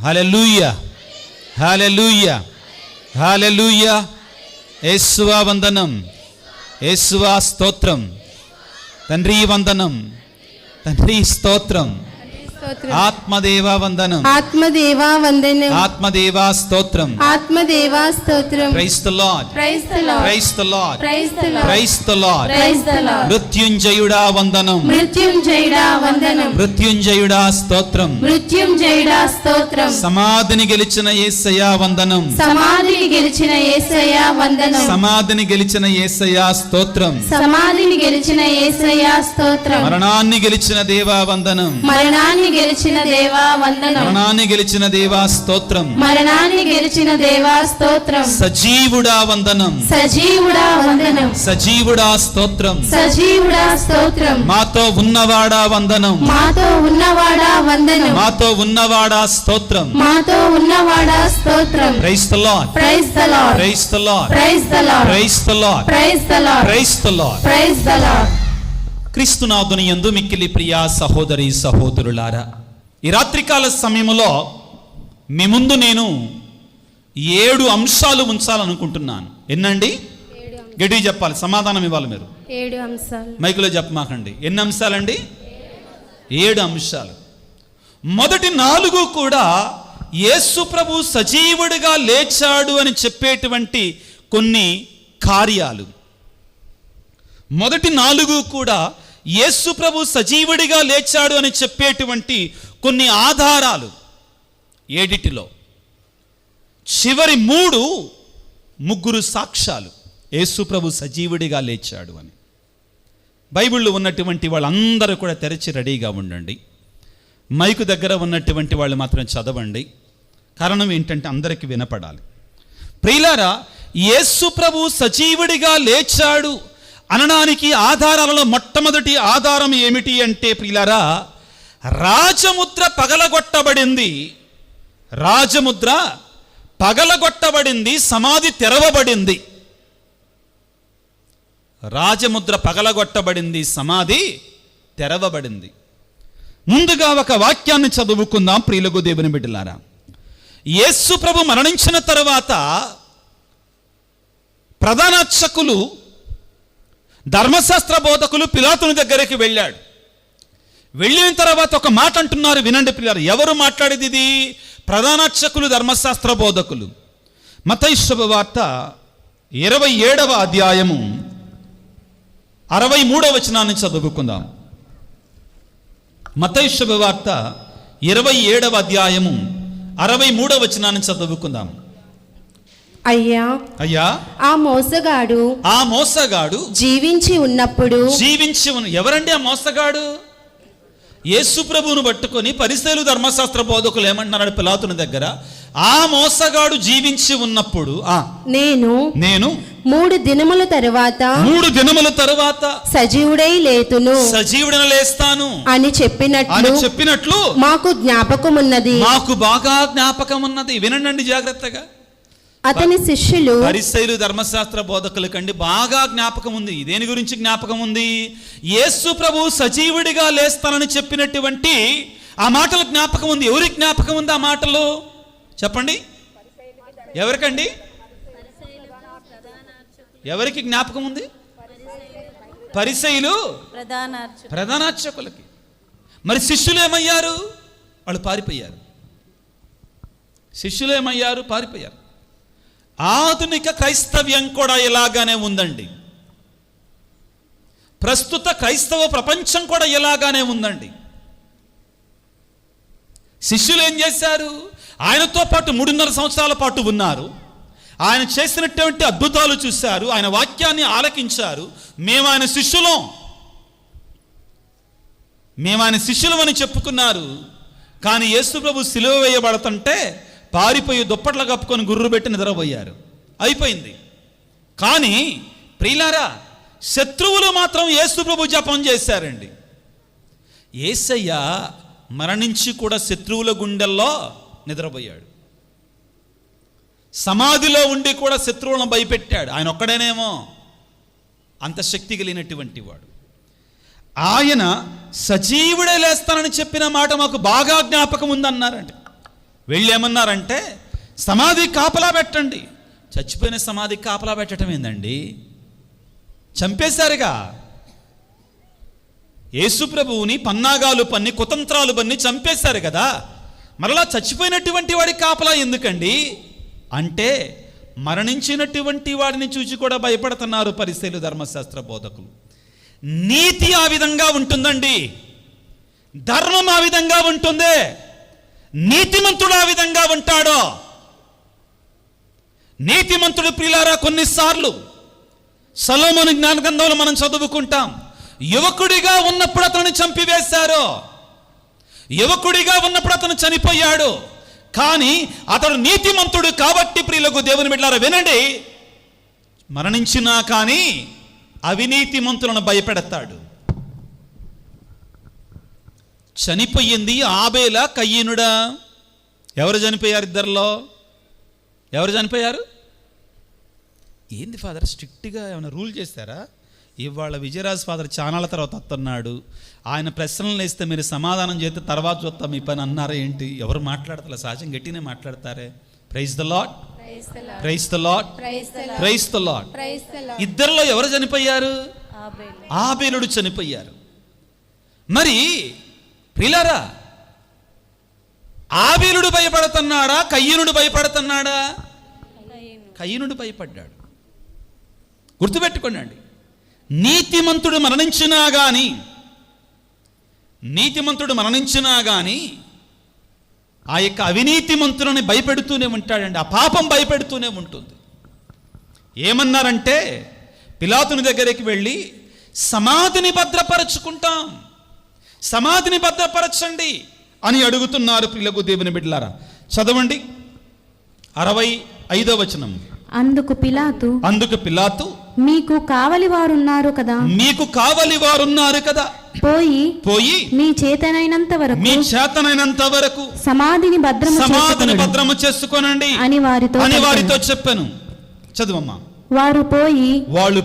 హల్లెలూయా, hallelujah, హల్లెలూయా. యేసువా వందనం, యేసువా స్తోత్రం. తండ్రి వందనం, తండ్రి స్తోత్రం. ఆత్మదేవా వందనం, ఆత్మదేవా వందనం, ఆత్మదేవా స్తోత్రం, ఆత్మదేవా స్తోత్రం. Praise the Lord, praise the Lord, praise the Lord, praise the Lord, praise the Lord, praise the Lord. మృత్యుంజయుడా వందనం, మృత్యుంజయుడా వందనం, మృత్యుంజయుడా స్తోత్రం, మృత్యుంజయుడా స్తోత్రం. సమాధిని గెలిచిన యేసయ్యా వందనం, సమాధిని గెలిచిన యేసయ్యా వందనం, సమాధిని గెలిచిన యేసయ్యా స్తోత్రం, సమాధిని గెలిచిన యేసయ్యా స్తోత్రం. మరణాన్ని గెలిచిన దేవా వందనం, మరణాన్ని గెలిచిన దేవా వందనం, మరణాన్ని గెలిచిన దేవా స్తోత్రం, మరణాన్ని గెలిచిన దేవా స్తోత్రం. సజీవుడా వందనం, సజీవుడా వందనం, సజీవుడా స్తోత్రం, సజీవుడా స్తోత్రం. మాతో ఉన్నవాడా వందనం, మాతో ఉన్నవాడా వందనం, మాతో ఉన్నవాడా స్తోత్రం. మాతో ఉన్నవాడా స్తోత్రం. Praise the Lord, praise the Lord, praise the Lord, praise the Lord, praise the Lord, praise the Lord, praise the Lord. Praise the Lord. క్రీస్తునాథుని యందు మిక్కిలి ప్రియా సహోదరి సహోదరులారా, ఈ రాత్రికాల సమయంలో మీ ముందు నేను 7 అంశాలు ఉంచాలనుకుంటున్నాను. ఎన్నండి? గట్టిగా చెప్పాలి, సమాధానం ఇవ్వాలి మీరు. 7 అంశాలు. మైకులో చెప్పమాకండి. ఎన్ని అంశాలండి? 7 అంశాలు. మొదటి 4 కూడా యేసు ప్రభు సజీవుడిగా లేచాడు అని చెప్పేటువంటి కొన్ని కార్యాలు. మొదటి 4 కూడా యేసు ప్రభు సజీవుడిగా లేచాడు అని చెప్పేటువంటి కొన్ని ఆధారాలు. 7 చివరి 3 సాక్ష్యాలు యేసు ప్రభు సజీవుడిగా లేచాడు అని. బైబిల్లో ఉన్నటువంటి వాళ్ళందరూ కూడా తెరచి రెడీగా ఉండండి. మైకు దగ్గర ఉన్నటువంటి వాళ్ళు మాత్రం చదవండి. కారణం ఏంటంటే అందరికీ వినపడాలి. ప్రియులారా, యేసు ప్రభు సజీవుడిగా లేచాడు అనడానికి ఆధారాలలో మొట్టమొదటి ఆధారం ఏమిటి అంటే ప్రియులారా, రాజముద్ర పగలగొట్టబడింది. రాజముద్ర పగలగొట్టబడింది, సమాధి తెరవబడింది. రాజముద్ర పగలగొట్టబడింది, సమాధి తెరవబడింది. ముందుగా ఒక వాక్యాన్ని చదువుకుందాం ప్రియులకు దేవుని బిడ్డలారా. యేసు ప్రభు మరణించిన తరువాత ప్రధానార్చకులు, ధర్మశాస్త్ర బోధకులు పిలాతుని దగ్గరికి వెళ్ళాడు. వెళ్ళిన తర్వాత ఒక మాట అంటున్నారు, వినండి పిల్లలు. ఎవరు మాట్లాడేది ఇది? ప్రధానార్చకులు, ధర్మశాస్త్ర బోధకులు. మత్తయి శుభవార్త 27వ అధ్యాయము 63వ వచనాన్ని చదువుకుందాం. మత్తయి శుభవార్త 27వ అధ్యాయము 63వ వచనాన్ని చదువుకుందాం. అయ్యా, ఆ మోసగాడు జీవించి ఉన్నప్పుడు. ఎవరండి ఆ మోసగాడు? యేసు ప్రభువును పట్టుకొని పరిసయ్యులు, ధర్మశాస్త్ర బోధకులు ఏమంటున్నాడు పిలాతుని దగ్గర? ఆ మోసగాడు జీవించి ఉన్నప్పుడు నేను 3 దినముల తరువాత సజీవుడై లేస్తాను అని చెప్పినట్లు మాకు జ్ఞాపకమున్నది. మాకు బాగా జ్ఞాపకం ఉన్నది. వినండి జాగ్రత్తగా. అతని శిష్యులు, పరిసయ్యులు, ధర్మశాస్త్ర బోధకుల కండి బాగా జ్ఞాపకం ఉంది. దేని గురించి జ్ఞాపకం ఉంది? యేసు ప్రభు సజీవుడిగా లేస్తానని చెప్పినటువంటి ఆ మాటలు జ్ఞాపకం ఉంది. ఎవరికి జ్ఞాపకం ఉంది ఆ మాటలు? చెప్పండి. ఎవరికండి? ఎవరికి జ్ఞాపకం ఉంది? పరిసయ్యులు, ప్రధానార్చకులకి. మరి శిష్యులు ఏమయ్యారు? వాళ్ళు పారిపోయారు. శిష్యులు ఏమయ్యారు? పారిపోయారు. ఆధునిక క్రైస్తవ్యం కూడా ఇలాగానే ఉందండి. ప్రస్తుత క్రైస్తవ ప్రపంచం కూడా ఇలాగానే ఉందండి. శిష్యులు ఏం చేశారు? ఆయనతో పాటు 3.5 సంవత్సరాల పాటు ఉన్నారు. ఆయన చేసినటువంటి అద్భుతాలు చూశారు, ఆయన వాక్యాన్ని ఆలకించారు. మేము ఆయన శిష్యులం అని చెప్పుకున్నారు. కానీ యేసు ప్రభు సిలువ వేయబడుతుంటే పారిపోయి దుప్పట్లు కప్పుకొని గుర్రు పెట్టి నిద్రపోయారు. అయిపోయింది. కానీ ప్రియులారా, శత్రువులు మాత్రం యేసు ప్రభు జపం చేశారండి. యేసయ్య మరణించి కూడా శత్రువుల గుండెల్లో నిద్రపోయాడు. సమాధిలో ఉండి కూడా శత్రువులను భయపెట్టాడు. ఆయన ఒక్కడేనేమో అంత శక్తి కలిగినటువంటి వాడు. ఆయన సజీవుడే లేస్తానని చెప్పిన మాట మాకు బాగా జ్ఞాపకం ఉందన్నారండి. వెళ్ళి ఏమన్నారంటే సమాధి కాపలా పెట్టండి. చచ్చిపోయిన సమాధి కాపలా పెట్టడం ఏందండి? చంపేశారుగా. యేసు ప్రభువుని పన్నాగాలు పన్ని కుతంత్రాలు పన్ని చంపేశారు కదా, మరలా చచ్చిపోయినటువంటి వాడి కాపలా ఎందుకండి అంటే మరణించినటువంటి వాడిని చూసి కూడా భయపడుతున్నారు పరిసయ్యులు, ధర్మశాస్త్ర బోధకులు. నీతి ఆ విధంగా ఉంటుందండి, ధర్మం ఆ విధంగా ఉంటుంది, నీతిమంతుడు ఆ విధంగా ఉంటాడో. నీతిమంతుడు ప్రియులారా, కొన్నిసార్లు సొలొమోను జ్ఞానగ్రంథంలో మనం చదువుకుంటాం, యువకుడిగా ఉన్నప్పుడు అతను చంపివేశారు, యువకుడిగా ఉన్నప్పుడు అతను చనిపోయాడు. కానీ అతడు నీతిమంతుడు కాబట్టి ప్రియులకు దేవుని బిడ్డలారా వినండి, మరణించినా కానీ అవినీతిమంతులను భయపెడతాడు. చనిపోయింది ఆబేలా కయ్యనుడా? ఎవరు చనిపోయారు? ఇద్దరిలో ఎవరు చనిపోయారు? ఏంది ఫాదర్ స్ట్రిక్ట్గా ఏమైనా రూల్ చేస్తారా? ఇవాళ విజయరాజ్ ఫాదర్ చానాల తర్వాత వస్తున్నాడు, ఆయన ప్రశ్నలు వేస్తే మీరు సమాధానం చేస్తే తర్వాత చూస్తాం మీ పని అన్నారా ఏంటి? ఎవరు మాట్లాడతారు? సహజం గట్టినే మాట్లాడతారే. Praise the Lord, praise the Lord, praise the Lord. ఇద్దరిలో ఎవరు చనిపోయారు? ఆబేలుడు చనిపోయారు. మరి ప్రియులారా, ఆబేలుడు భయపడుతున్నాడా? కయ్యనుడు భయపడుతున్నాడా? కయ్యనుడు భయపడ్డాడు. గుర్తుపెట్టుకోండి, నీతిమంతుడు మరణించినా గాని ఆ యొక్క అవినీతిమంతులని భయపెడుతూనే ఉంటాడండి. ఆ పాపం భయపెడుతూనే ఉంటుంది. ఏమన్నారంటే పిలాతుని దగ్గరికి వెళ్ళి సమాధిని భద్రపరచుకుంటాం, సమాధిని భద్రపరచండి అని అడుగుతున్నారు ప్రియులకు దేవుని బిడ్డలారా. చదవండి 65వ వచనం. అందుకు పిలాతు మీకు కావలి వారున్నారు కదా, పోయి మీ చేతనైనంత వరకు సమాధిని భద్రము చేసుకోనండి అని వారితో చెప్పాను. చదువమ్మా. వాళ్ళు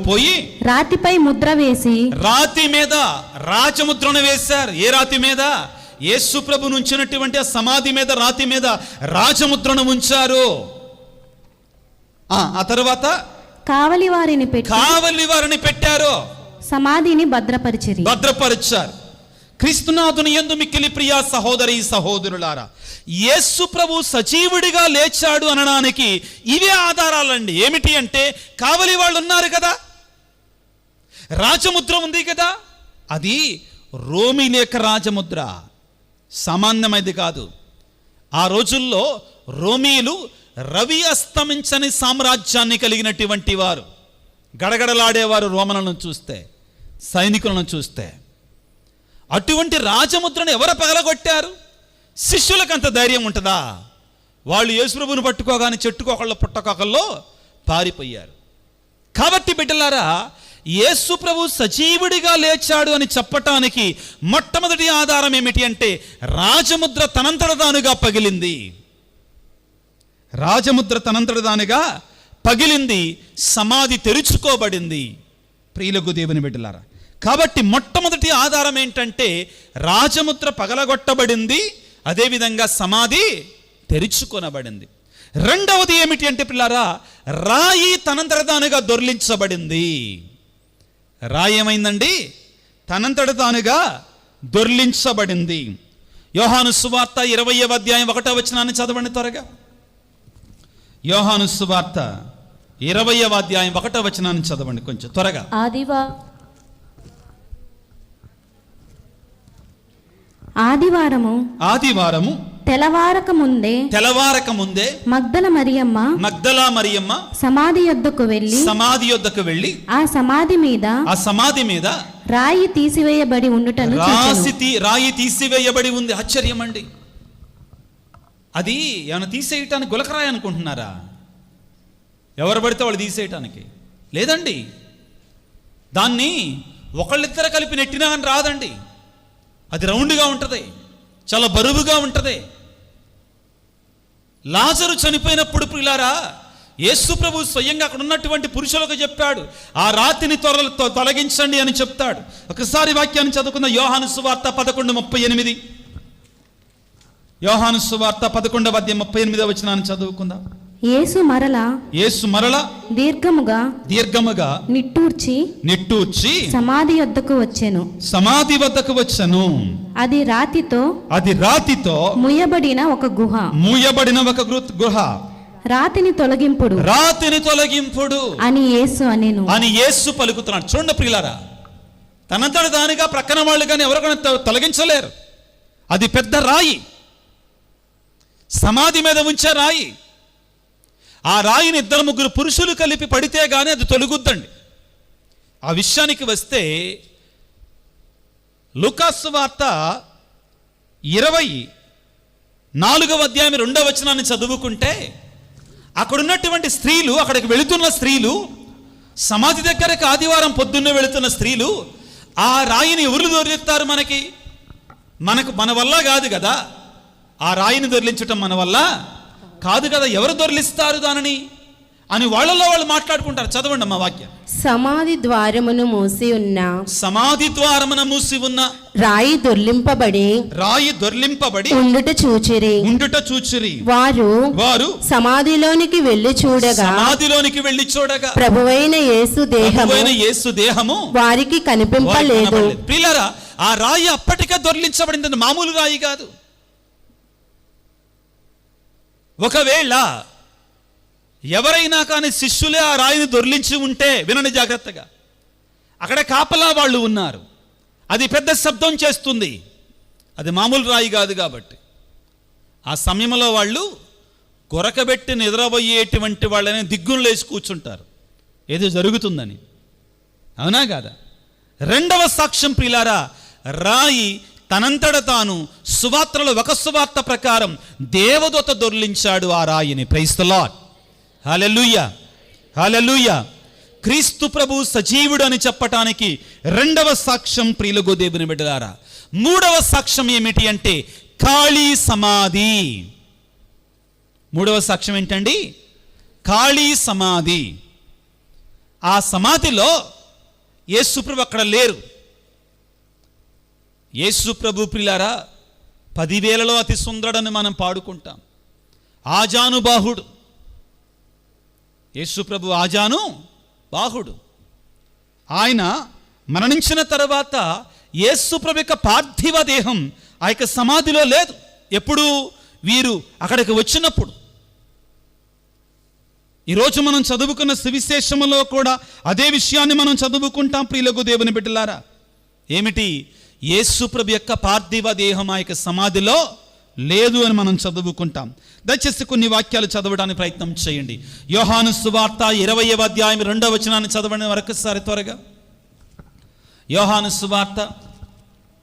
పోయి రాతిపై ముద్ర వేసి, రాతి మీద రాజముద్రను వేశారు. ఏ రాతి మీద? యేసు ప్రభు ఉంచినటువంటి ఆ సమాధి మీద, రాతి మీద రాజముద్రను ఉంచారు. ఆ తర్వాత కావలి వారిని పెట్టారు, సమాధిని భద్రపరిచారు. క్రీస్తునాథుని యందు మిక్కిలి ప్రియ సహోదరి సహోదరులారా, యేసు ప్రభు సజీవుడిగా లేచాడు అనడానికి ఇవే ఆధారాలండి. ఏమిటి అంటే కావలి వాళ్ళు ఉన్నారు కదా, రాజముద్ర ఉంది కదా, అది రోమి లేక రాజముద్ర, సామాన్యమైనది కాదు. ఆ రోజుల్లో రోమీలు రవి అస్తమించని సామ్రాజ్యాన్ని కలిగినటువంటి వారు, గడగడలాడేవారు రోమలను చూస్తే, సైనికులను చూస్తే. అటువంటి రాజముద్రను ఎవరు పగలగొట్టారు? శిష్యులకు అంత ధైర్యం ఉంటుందా? వాళ్ళు యేసుప్రభుని పట్టుకోగానే చెట్టుకొకళ్ళు పుట్టకొకల్లో పారిపోయారు. కాబట్టి బిడ్డలారా, యేసు ప్రభు సజీవుడిగా లేచాడు అని చెప్పటానికి మొట్టమొదటి ఆధారం ఏమిటి అంటే రాజముద్ర తనంతట తానుగా పగిలింది. రాజముద్ర తనంతట తానుగా పగిలింది, సమాధి తెరుచుకోబడింది. ప్రియులకు దేవుని బిడ్డలారా, కాబట్టి మొట్టమొదటి ఆధారం ఏంటంటే రాజముద్ర పగలగొట్టబడింది, అదేవిధంగా సమాధి తెరుచుకొనబడింది. రెండవది ఏమిటి అంటే పిల్లారా, రాయి తనంతట తానుగా దొర్లించబడింది. రాయి ఏమైందండి? తనంతట తానుగా దొర్లించబడింది. యోహాను సువార్త 20వ అధ్యాయం 1వ వచనాన్ని చదవండి త్వరగా. యోహాను సువార్త 20వ అధ్యాయం 1వ వచనాన్ని చదవండి కొంచెం త్వరగా. ఆదివారము తెలవారక ముందే మగ్దల మరియమ్మ సమాధి యొద్దకు వెళ్ళి ఆ సమాధి మీద రాయి తీసివేయబడి ఉండుటను రాయి తీసివేయబడి ఉంది. ఆశ్చర్యం అండి. అది ఏమైనా తీసేయటానికి గులకరాయి అనుకుంటున్నారా? ఎవరు పడితే వాళ్ళు తీసేయటానికి లేదండి. దాన్ని ఒకళ్ళిద్దరు కలిపి నెట్టినా అని రాదండి. అది రౌండ్గా ఉంటుంది, చాలా బరువుగా ఉంటుంది. లాజరు చనిపోయినప్పుడు ప్రియులారా, యేసు ప్రభు స్వయంగా అక్కడ ఉన్నటువంటి పురుషులకు చెప్పాడు, ఆ రాతిని తొలగించండి అని చెప్తాడు. ఒకసారి వాక్యాన్ని చదువుకున్న యోహాను సువార్త 11:38. యోహాను సువార్త 11:38 చదువుకుందాం. యేసు మరల దీర్ఘముగా నిట్టూర్చి సమాధి వద్దకు వచ్చెను. అది రాతితో మూయబడిన ఒక గుహ. రాతిని తొలగింపుడు అని యేసు పలుకుతున్నాడు. చూడండి ప్రియులారా, తనంతట దానిగా ప్రక్కన వాళ్ళు కానీ ఎవరికైనా తొలగించలేరు. అది పెద్ద రాయి, సమాధి మీద ఉంచే రాయి. ఆ రాయిని 2-3 పురుషులు కలిపి పడితే గానీ అది తొలగుద్దండి. ఆ విషయానికి వస్తే లూకాసు వార్త 24:2 చదువుకుంటే అక్కడున్నటువంటి స్త్రీలు, అక్కడికి వెళుతున్న స్త్రీలు, సమాధి దగ్గరకు ఆదివారం పొద్దున్నే వెళుతున్న స్త్రీలు ఆ రాయిని ఎవరు దొరికిస్తారు? మన వల్ల కాదు కదా. ఆ రాయిని దొరిలించటం మన వల్ల కాదు కదా. ఎవరు దొరిలిస్తారు దానిని అని వాళ్ళలో వాళ్ళు మాట్లాడుకుంటారు. చదవండి అమ్మా వాక్యం. సమాధి ద్వారమును మూసి ఉన్న రాయి దొర్లింపబడి ఉండుట చూచిరి. వారు సమాధిలోనికి వెళ్లి చూడగా ప్రభువైన యేసు దేహము వారికి కనిపింపలేదు. ప్రియులారా, ఆ రాయి అప్పటికే దొర్లించబడింది, మామూలు రాయి కాదు. ఒకవేళ ఎవరైనా కానీ శిష్యులే ఆ రాయిని దొర్లించి ఉంటే, వినండి జాగ్రత్తగా, అక్కడ కాపలా వాళ్ళు ఉన్నారు, అది పెద్ద శబ్దం చేస్తుంది, అది మామూలు రాయి కాదు కాబట్టి ఆ సమయంలో వాళ్ళు కొరకబెట్టి నిద్రపోయేటువంటి వాళ్ళని దిగ్గులు లేచి కూర్చుంటారు, ఏదో జరుగుతుందని. అవునా కాదా? రెండవ సాక్ష్యం ప్రియులారా, రాయి తనంతట తాను సువార్తలలో ఒక సువార్త ప్రకారం దేవదూత దొర్లించాడు ఆ రాయిని. ప్రైజ్ ది లార్డ్, హల్లెలూయా, హల్లెలూయా. క్రీస్తు ప్రభు సజీవుడు అని చెప్పటానికి రెండవ సాక్ష్యం ప్రియులకు దేవుని బిడ్డలారా. మూడవ సాక్ష్యం ఏమిటి అంటే ఖాళీ సమాధి. మూడవ సాక్ష్యం ఏంటండి? ఖాళీ సమాధి. ఆ సమాధిలో యేసు ప్రభు అక్కడ లేరు. యేసు ప్రభు ప్రియులారా 10,000లో అతి సుందరుడని మనం పాడుకుంటాం. ఆజానుబాహుడు యేసు ప్రభు, ఆజానుబాహుడు. ఆయన మరణించిన తర్వాత యేసు ప్రభు యొక్క పార్థివ దేహం ఆ యొక్క సమాధిలో లేదు. ఎప్పుడు? వీరు అక్కడికి వచ్చినప్పుడు. ఈరోజు మనం చదువుకున్న సువిశేషములో కూడా అదే విషయాన్ని మనం చదువుకుంటాం ప్రియులకు దేవుని బిడ్డలారా. ఏమిటి? యేసు ప్రభు యొక్క పార్థివ దేహం ఆ యొక్క సమాధిలో లేదు అని మనం చదువుకుంటాం. దయచేసి కొన్ని వాక్యాలు చదవడానికి ప్రయత్నం చేయండి. యోహాను సువార్త 20:2 చదవండి మరొకసారి త్వరగా. యోహాను సువార్త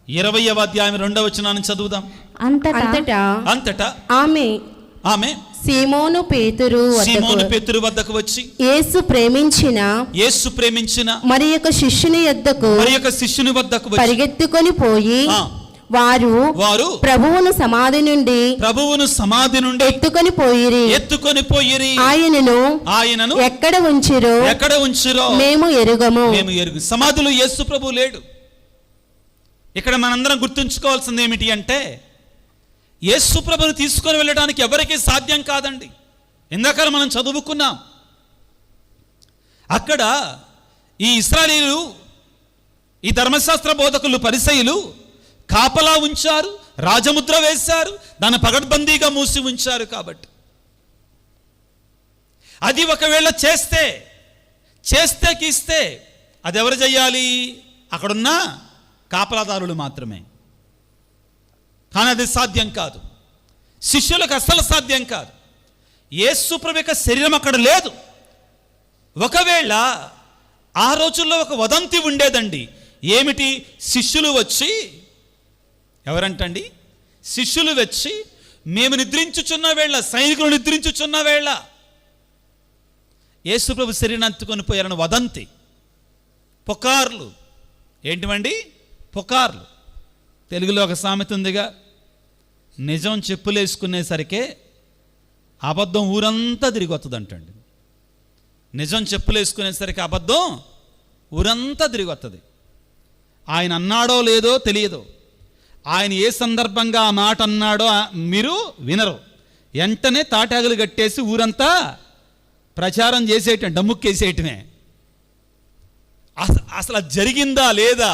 20:2 చదువుదాం. అంతటా ఆమె సీమోను పేతురు వద్దకు వచ్చి యేసు ప్రేమించిన మరి యొక్క శిష్యుని వద్దకు పరిగెత్తుకొని పోయి వారు ప్రభువును సమాధి నుండి ఎత్తుకొని పోయిరి. ఆయనను ఎక్కడ ఉంచిరో మేము ఎరుగము. సమాధిలో యేసు ప్రభు లేడు. ఇక్కడ మనందరం గుర్తుంచుకోవాల్సింది ఏమిటి అంటే, యేసు ప్రభుని తీసుకొని వెళ్ళడానికి ఎవరికీ సాధ్యం కాదండి. ఇందాక మనం చదువుకున్నాం, అక్కడ ఈ ఇశ్రాయేలీయులు, ఈ ధర్మశాస్త్ర బోధకులు, పరిసయ్యులు కాపలా ఉంచారు, రాజముద్ర వేశారు, దాన్ని పగడ్బందీగా మూసి ఉంచారు. కాబట్టి అది ఒకవేళ చేస్తే కీస్తే అది ఎవరు చెయ్యాలి? అక్కడున్న కాపలాదారులు మాత్రమే. కానీ అది సాధ్యం కాదు, శిష్యులకు అస్సలు సాధ్యం కాదు. యేసు ప్రభు యొక్క శరీరం అక్కడ లేదు. ఒకవేళ ఆ రోజుల్లో ఒక వదంతి ఉండేదండి. ఏమిటి? శిష్యులు వచ్చి, ఎవరంటండి? శిష్యులు వచ్చి మేము నిద్రించుచున్న వేళ, సైనికులు నిద్రించుచున్న వేళ యేసు ప్రభు శరీరాన్ని ఎత్తుకొని పోయారని వదంతి, పుకార్లు. ఏంటివండి? పుకార్లు. తెలుగులో ఒక సామెత ఉందిగా, నిజం చెప్పులేసుకునేసరికే అబద్ధం ఊరంతా తిరిగి వస్తుందంటండి. నిజం చెప్పులేసుకునేసరికి అబద్ధం ఊరంతా తిరిగి వస్తుంది. ఆయన అన్నాడో లేదో తెలియదు, ఆయన ఏ సందర్భంగా ఆ మాట అన్నాడో మీరు వినరు. వెంటనే తాటాకులు కట్టేసి ఊరంతా ప్రచారం చేసేయటం, డమ్ముక్కేసేయటమే. అసలు అది జరిగిందా లేదా,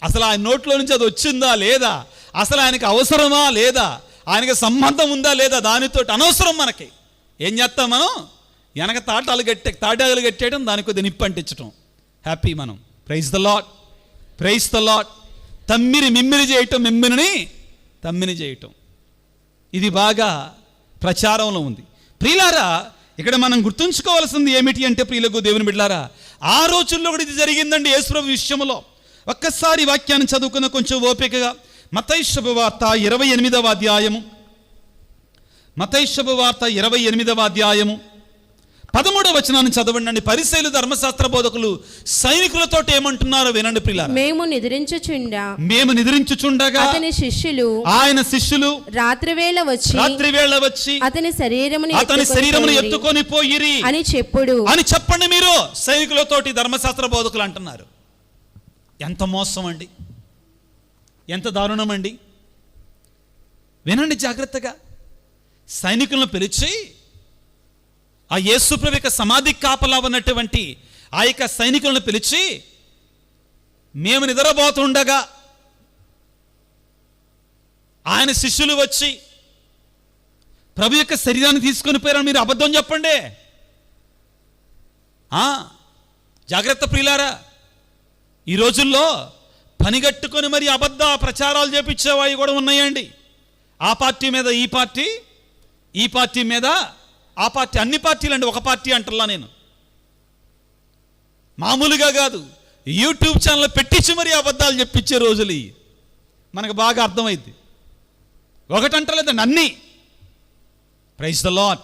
అసలు ఆయన నోట్లో నుంచి అది వచ్చిందా లేదా, అసలు ఆయనకి అవసరమా లేదా, ఆయనకి సంబంధం ఉందా లేదా, దానితో అనవసరం మనకి. ఏం చేస్తాం మనం? వెనక తాటాకులు కట్టేయడం, దానికి కొద్ది నిప్పు అంటించటం. హ్యాపీ మనం. Praise the Lord, praise the Lord. మిమ్మిరి చేయటం, మిమ్మిరిని తమ్మిని చేయటం, ఇది బాగా ప్రచారంలో ఉంది. ప్రియులారా, ఇక్కడ మనం గుర్తుంచుకోవాల్సింది ఏమిటి అంటే, ప్రియులకు దేవుని బిడ్డలారా, ఆ రోజుల్లో కూడా ఇది జరిగిందండి యేసుప్రభు విషయంలో. ఒక్కసారి వాక్యాన్ని చదువుకున్న కొంచెం ఓపికగా. మత్తయి శుభవార్త 28వ అధ్యాయము, మత్తయి శుభవార్త 28వ అధ్యాయము 13వ వచనాన్ని చదవండి. పరిసయ్యులు, ధర్మశాస్త్ర బోధకులు సైనికులతో ఏమంటున్నారో వినండి ప్రియులారా. మేము నిద్రించుచుండగా ఆయన శిష్యులు రాత్రివేళ వచ్చి అతని శరీరమును ఎత్తుకొని పోయిరి అని చెప్పండి మీరు. సైనికులతోటి ధర్మశాస్త్ర బోధకులు అంటున్నారు. ఎంత మోసం అండి, ఎంత దారుణం అండి. వినండి జాగ్రత్తగా. సైనికులను పిలిచి ఆ యేసుప్రభు యొక్క సమాధి కాపలా ఉన్నటువంటి ఆ యొక్క సైనికులను పిలిచి, మేము నిద్రపోతుండగా ఆయన శిష్యులు వచ్చి ప్రభు యొక్క శరీరాన్ని తీసుకొని పోయారని మీరు అబద్ధం చెప్పండి. జాగ్రత్త ప్రియులారా. ఈ రోజుల్లో పనిగట్టుకొని మరి అబద్ధ ప్రచారాలు చేపించేవాయి కూడా ఉన్నాయండి. ఆ పార్టీ మీద ఈ పార్టీ, ఈ పార్టీ మీద ఆ పార్టీ, అన్ని పార్టీలు అండి, ఒక పార్టీ అంటల్లా నేను. మామూలుగా కాదు, యూట్యూబ్ ఛానల్ పెట్టించి మరి అబద్ధాలు చెప్పించే రోజులు ఇవి. మనకు బాగా అర్థమైంది. ఒకటంటలేదండి, అన్నీ. ప్రైజ్ ద లార్డ్,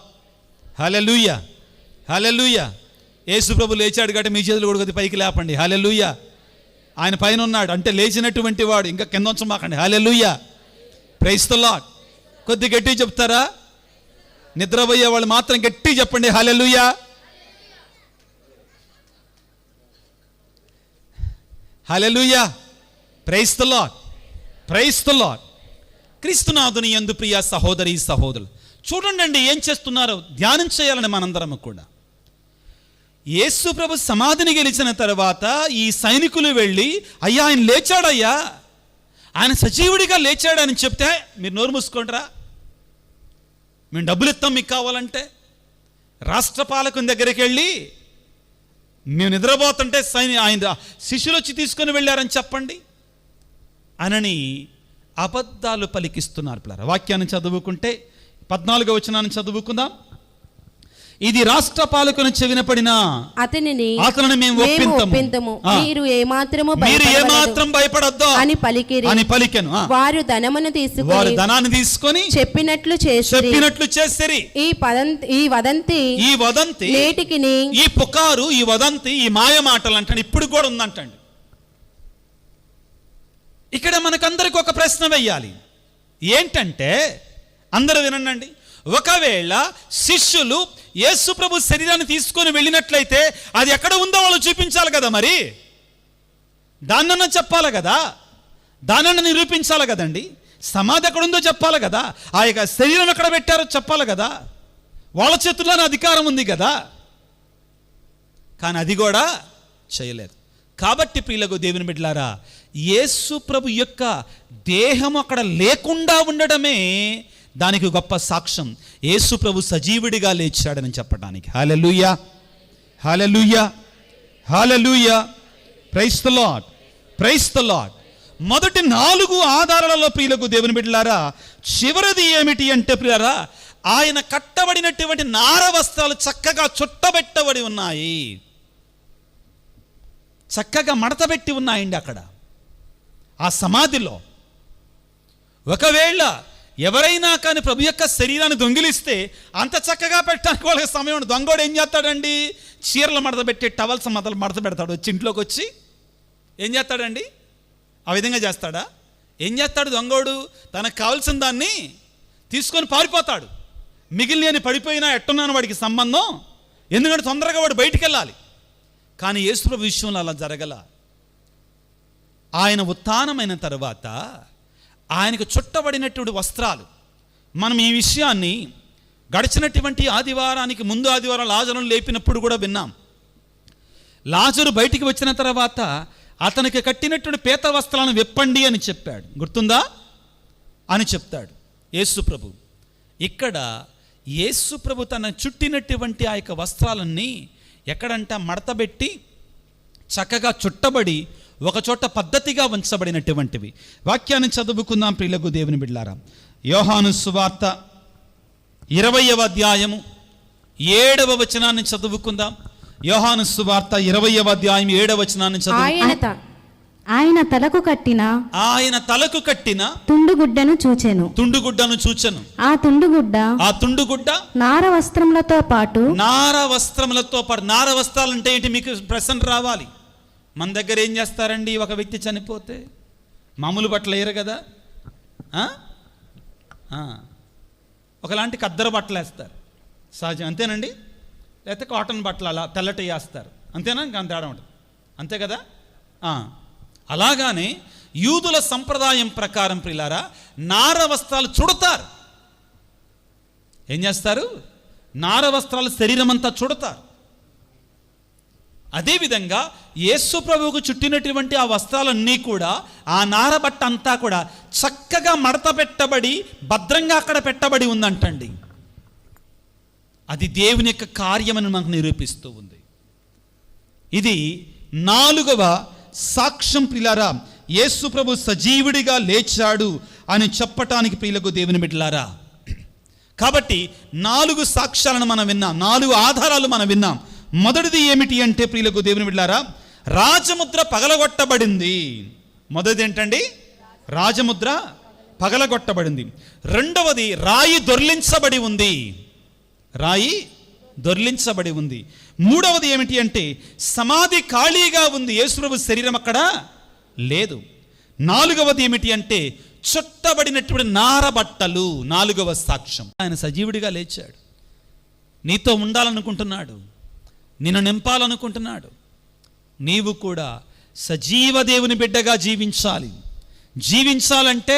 హల్లెలూయా, హల్లెలూయా. యేసు ప్రభు లేచాడు కాబట్టి మీ చేతులు కూడా కొద్ది పైకి లేపండి. హల్లెలూయా. ఆయన పైన ఉన్నాడు అంటే లేచినటువంటి వాడు, ఇంకా కింద ఉంచమాకండి. Hallelujah, praise the Lord. కొద్ది గట్టి చెప్తారా? నిద్రపోయే వాళ్ళు మాత్రం గట్టి చెప్పండి. Hallelujah, hallelujah, praise the Lord, praise the Lord. క్రీస్తునాథుని యందు ప్రియ సహోదరి సహోదరులు, చూడండి ఏం చేస్తున్నారో ధ్యానం చేయాలని మనందరం కూడా. యేసు ప్రభు సమాధిని గెలిచిన తర్వాత ఈ సైనికులు వెళ్ళి, అయ్యా ఆయన లేచాడయ్యా, ఆయన సజీవుడిగా లేచాడని చెప్తే మీరు నోరు మూసుకుంటారా? మేము డబ్బులు ఇస్తాం మీకు కావాలంటే. రాష్ట్ర పాలకుని దగ్గరికి వెళ్ళి మేము నిద్రపోతుంటే ఆయన శిష్యులు వచ్చి తీసుకొని వెళ్ళారని చెప్పండి అనని అబద్ధాలు పలికిస్తున్నారు. పిల్లరా, వాక్యాన్ని చదువుకుంటే 14వ వచనాన్ని చదువుకుందాం. ఇది రాష్ట్ర పాలకుని చెవిన పడిన అతనిని మేము ఒప్పింతము, మీరు ఏమాత్రము భయపడొద్దు అని పలికెను. వారు ధనాన్ని తీసుకొని చెప్పినట్లు చేసిరి. ఈ వదంతి నేటికిని, ఈ పుకారు, ఈ వదంతి, ఈ మాయ మాటలు అంటాడు ఇప్పుడు కూడా ఉందంటండి. ఇక్కడ మనకందరికి ఒక ప్రశ్న వెయ్యాలి. ఏంటంటే, అందరూ వినండి. ఒకవేళ శిష్యులు యేసు ప్రభు శరీరాన్ని తీసుకొని వెళ్ళినట్లయితే అది ఎక్కడ ఉందో వాళ్ళు చూపించాలి కదా, మరి దాన్నన్నా చెప్పాలి కదా, దానన్నా నిరూపించాలి కదండి. సమాధి ఎక్కడుందో చెప్పాలి కదా, ఆ యొక్క శరీరం ఎక్కడ పెట్టారో చెప్పాలి కదా. వాళ్ళ చేతుల్లోనే అధికారం ఉంది కదా. కానీ అది కూడా చేయలేదు. కాబట్టి ప్రియులకు దేవుని బిడ్డలారా, యేసు ప్రభు యొక్క దేహం అక్కడ లేకుండా ఉండడమే దానికి గొప్ప సాక్ష్యం. యేసు ప్రభు సజీవుడిగా లేచాడని చెప్పడానికి. Hallelujah, hallelujah, hallelujah, praise the Lord, praise the Lord. మొదటి 4 ఆధారాలలో ప్రియులకు దేవుని బిడ్డలారా, చివరిది ఏమిటి అంటే ప్రియులారా, ఆయన కట్టబడినటువంటి నార వస్త్రాలు చక్కగా చుట్టబెట్టబడి ఉన్నాయి, చక్కగా మడతబెట్టి ఉన్నాయండి అక్కడ ఆ సమాధిలో. ఒకవేళ ఎవరైనా కానీ ప్రభు యొక్క శరీరాన్ని దొంగిలిస్తే అంత చక్కగా పెట్టడానికి వాళ్ళకి సమయం. దొంగోడు ఏం చేస్తాడండి? చీరలు మడత పెట్టి టవల్స్ మడత పెడతాడు. వచ్చి ఇంట్లోకి వచ్చి ఏం చేస్తాడండి? ఆ విధంగా చేస్తాడా? ఏం చేస్తాడు దొంగోడు? తనకు కావాల్సిన దాన్ని తీసుకొని పారిపోతాడు. మిగిలిన పడిపోయినా ఎట్టున్నాను వాడికి సంబంధం, ఎందుకంటే తొందరగా వాడు బయటికి వెళ్ళాలి. కానీ యేసు ప్రభు విషయంలో అలా జరగల. ఆయన ఉత్థానమైన తర్వాత ఆయనకు చుట్టబడినటువంటి వస్త్రాలు. మనం ఈ విషయాన్ని గడిచినటువంటి ఆదివారానికి ముందు ఆదివారం లాజరును లేపినప్పుడు కూడా విన్నాం. లాజరు బయటికి వచ్చిన తర్వాత అతనికి కట్టినటువంటి పీత వస్త్రాలను విప్పండి అని చెప్పాడు. గుర్తుందా అని చెప్తాడు యేసు ప్రభు. ఇక్కడ యేసు ప్రభు తన చుట్టినటువంటి ఆ యొక్క వస్త్రాలన్నీ ఎక్కడంట మడతబెట్టి చక్కగా చుట్టబడి ఒకచోట పద్ధతిగా ఉంచబడినటువంటివి. వాక్యాన్ని చదువుకుందాం ప్రియులకు దేవుని బిడ్డలారా. యోహాను సువార్త 20వ అధ్యాయము 7వ వచనాన్ని చదువుకుందాం. యోహాను సువార్త 20వ అధ్యాయం 7వ వచనాన్ని చదువు. ఆయన తలకు కట్టిన తుండుగుడ్డను చూచెను. ఆ తుండుగుడ్డ నార వస్త్రములతో పాటు నార వస్త్రాలు అంటే ఏంటి మీకు ప్రశ్న రావాలి. మన దగ్గర ఏం చేస్తారండి, ఒక వ్యక్తి చనిపోతే మామూలు బట్టలు వేయరు కదా, ఒకలాంటి కద్దరు బట్టలు వేస్తారు సహజం, అంతేనండి. లేకపోతే కాటన్ బట్టలు అలా తెల్లటి వేస్తారు, అంతేనా? ఇంకా తేడా ఉంటుంది, అంతే కదా. అలాగానే యూదుల సంప్రదాయం ప్రకారం ప్రియులారా నార వస్త్రాలు చుడతారు. ఏం చేస్తారు? నార వస్త్రాలు శరీరం అంతా చుడతారు. అదేవిధంగా యేసు ప్రభువుకు చుట్టినటువంటి ఆ వస్త్రాలన్నీ కూడా ఆ నార బట్ట అంతా కూడా చక్కగా మడత పెట్టబడి భద్రంగా అక్కడ పెట్టబడి ఉందంటండి. అది దేవుని యొక్క కార్యమని మనకు నిరూపిస్తూ ఉంది. ఇది 4వ సాక్ష్యం ప్రియులారా, యేసు ప్రభు సజీవుడిగా లేచాడు అని చెప్పటానికి ప్రియులకు దేవుని బిడ్డలారా. కాబట్టి 4 సాక్ష్యాలను మనం విన్నాం, 4 ఆధారాలు మనం విన్నాం. మొదటిది ఏమిటి అంటే ప్రియులకు దేవుని బిడ్డలారా, రాజముద్ర పగలగొట్టబడింది. మొదటిది ఏంటండి? రాజముద్ర పగలగొట్టబడింది. రెండవది రాయి దొర్లించబడి ఉంది. మూడవది ఏమిటి అంటే సమాధి ఖాళీగా ఉంది, యేసుప్రభు శరీరం అక్కడ లేదు. 4వది ఏమిటి అంటే చుట్టబడినటువంటి నారబట్టలు. 4వ సాక్ష్యం, ఆయన సజీవుడిగా లేచాడు, నీతో ఉండాలనుకుంటున్నాడు, నిన్ను నింపాలనుకుంటున్నాడు. నీవు కూడా సజీవ దేవుని బిడ్డగా జీవించాలంటే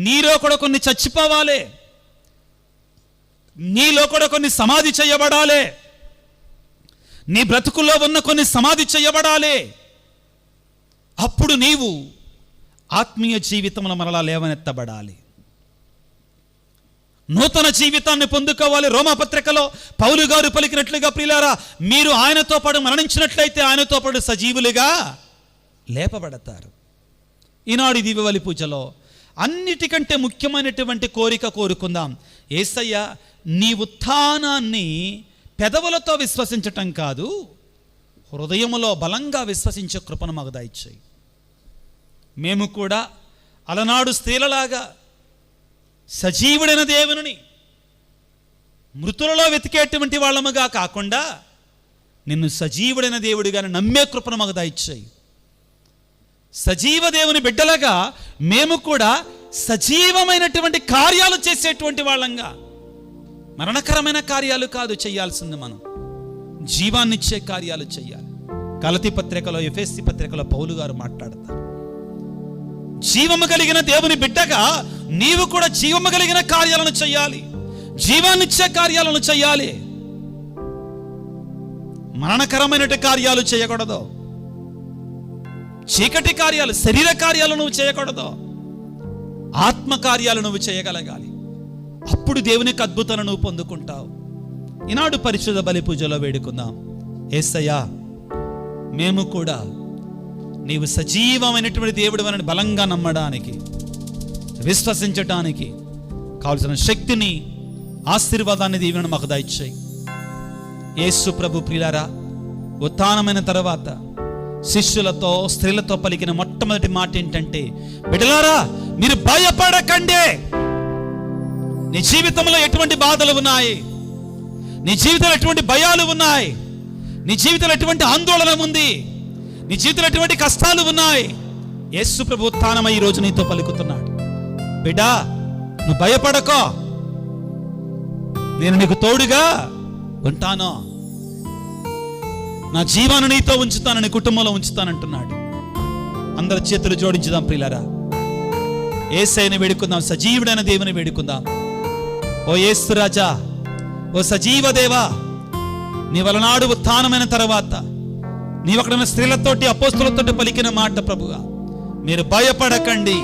నీలో కూడా కొన్ని చచ్చిపోవాలి, నీలో కూడా కొన్ని సమాధి చేయబడాలి, నీ బ్రతుకుల్లో ఉన్న కొన్ని సమాధి చేయబడాలి. అప్పుడు నీవు ఆత్మీయ జీవితంలో మరలా లేవనెత్తబడాలి, నూతన జీవితాన్ని పొందుకోవాలి. రోమాపత్రికలో పౌలు గారు పలికినట్లుగా ప్రియులారా, మీరు ఆయనతో పాటు మరణించినట్లయితే ఆయనతో పాటు సజీవులుగా లేపబడతారు. ఈనాడు దీపావళి పూజలో అన్నిటికంటే ముఖ్యమైనటువంటి కోరిక కోరుకుందాం. యేసయ్య, నీ ఉత్థానాన్ని పెదవులతో విశ్వసించటం కాదు, హృదయములో బలంగా విశ్వసించే కృపను మాకు దయచేయి. మేము కూడా అలనాడు స్త్రీలలాగా సజీవుడైన దేవుని మృతులలో వెతికేటువంటి వాళ్ళముగా కాకుండా నిన్ను సజీవుడైన దేవుడిగా నమ్మే కృపను మాకు దయచేయి. సజీవ దేవుని బిడ్డలుగా మేము కూడా సజీవమైనటువంటి కార్యాలు చేసేటువంటి వాళ్ళంగా, మరణకరమైన కార్యాలు కాదు చేయాల్సింది, మనం జీవాన్నిచ్చే కార్యాలు చేయాలి. గలతీ పత్రికలో, ఎఫెసీ పత్రికలో పౌలు గారు మాట్లాడతారు, జీవము కలిగిన దేవుని బిడ్డగా నీవు కూడా జీవము కలిగిన కార్యాలను చేయాలి, జీవాన్నిచ్చే కార్యాలను చేయాలి. మరణకరమైన కార్యాలు చేయకూడదు, చీకటి కార్యాలు, శరీర కార్యాలు నువ్వు చేయకూడదు, ఆత్మ కార్యాలు నువ్వు చేయగలగాలి. అప్పుడు దేవునికి అద్భుతాలను నువ్వు పొందుకుంటావు. ఈనాడు పరిశుద్ధ బలి పూజలో వేడుకుందాం. యేసయ్యా, మేము కూడా నీవు సజీవమైనటువంటి దేవుడు అని బలంగా నమ్మడానికి, విశ్వసించటానికి కావలసిన శక్తిని, ఆశీర్వాదాన్ని, దీవెనను మాకు దయచేయి. యేసు ప్రభు ప్రియులారా, ఉత్థానమైన తర్వాత శిష్యులతో, స్త్రీలతో పలికిన మొట్టమొదటి మాట ఏంటంటే, బిడ్డలారా మీరు భయపడకండి. నీ జీవితంలో ఎటువంటి బాధలు ఉన్నాయి, నీ జీవితంలో ఎటువంటి భయాలు ఉన్నాయి, నీ జీవితంలో ఎటువంటి ఆందోళన ఉంది, నీ జీవితంలో ఎటువంటి కష్టాలు ఉన్నాయి, యేసు ప్రభు ఉత్థానమై ఈరోజు నీతో పలుకుతున్నాడు. బిడ్డా, నువ్వు భయపడకో, నేను నీకు తోడుగా ఉంటాను, నా జీవాన్ని నీతో ఉంచుతాను, నీ కుటుంబంలో ఉంచుతానంటున్నాడు. అందరి చేతులు జోడించుదాం ప్రియులారా. యేసయ్యని వేడుకుందాం, సజీవుడైన దేవుని వేడుకుందాం. ఓ యేసు రాజా, ఓ సజీవ దేవా, నీ వలనాడు ఉత్థానమైన తర్వాత నీవక్కడున్న స్త్రీలతోటి అపోస్తులతోటి పలికిన మాట ప్రభుగా, మీరు భయపడకండి,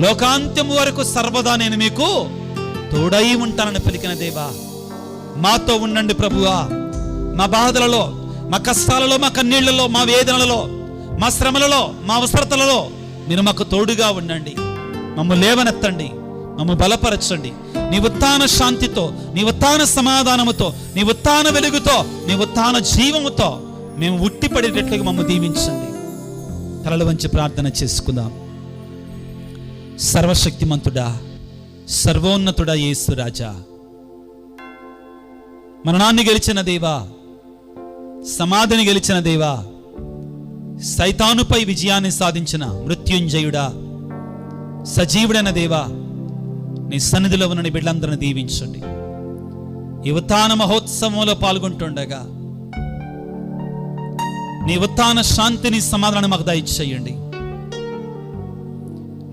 లోకాంత్యం వరకు సర్వదా నేను మీకు తోడై ఉంటానని పలికిన దేవా, మాతో ఉండండి ప్రభువా. మా బాధలలో, మా కష్టాలలో, మా కన్నీళ్లలో, మా వేదనలలో, మా శ్రమలలో, మా అవసరతలలో మీరు మాకు తోడుగా ఉండండి. మమ్మల్ని లేవనెత్తండి, మమ్మల్ని బలపరచండి. నీ ఉత్థాన శాంతితో, నీ ఉత్థాన సమాధానముతో, నీ ఉత్థాన వెలుగుతో, నీ ఉత్థాన జీవముతో మేము ఉట్టిపడేటట్లుగా మమ్మల్ని దీవించండి. తలలు వంచి ప్రార్థన చేసుకుందాం. సర్వశక్తిమంతుడా, సర్వోన్నతుడా యేసు రాజా, మరణాన్ని గెలిచిన దేవా, సమాధిని గెలిచిన దేవా, సైతానుపై విజయాన్ని సాధించిన మృత్యుంజయుడా, సజీవుడైన దేవా, నీ సన్నిధిలో ఉన్న నీ బిడ్డలందరిని దీవించండి. ఈ ఉత్థాన మహోత్సవంలో పాల్గొంటుండగా నీ ఉత్థాన శాంతిని, సమాధానం మాకు దయచేయండి.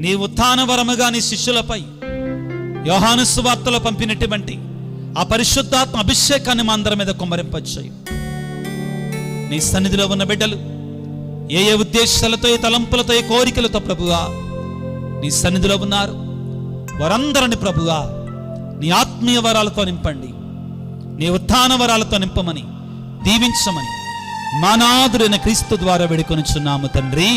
నీ ఉత్థాన వరముగా నీ శిష్యులపై యోహాను సువార్తలో పంపినటువంటి ఆ పరిశుద్ధాత్మ అభిషేకాన్ని మా అందరి మీద కుమ్మరింపచేయి. నీ సన్నిధిలో ఉన్న బిడ్డలు ఏ ఏ ఉద్దేశాలతో, ఏ తలంపులతో, ఏ కోరికలతో ప్రభువా నీ సన్నిధిలో ఉన్నారు, వారందరిని ప్రభువా నీ ఆత్మీయ వరాలతో నింపండి, నీ ఉత్థాన వరాలతో నింపమని, దీవించమని మా నాథుడైన క్రీస్తు ద్వారా వేడుకొనుచున్నాము తండ్రి.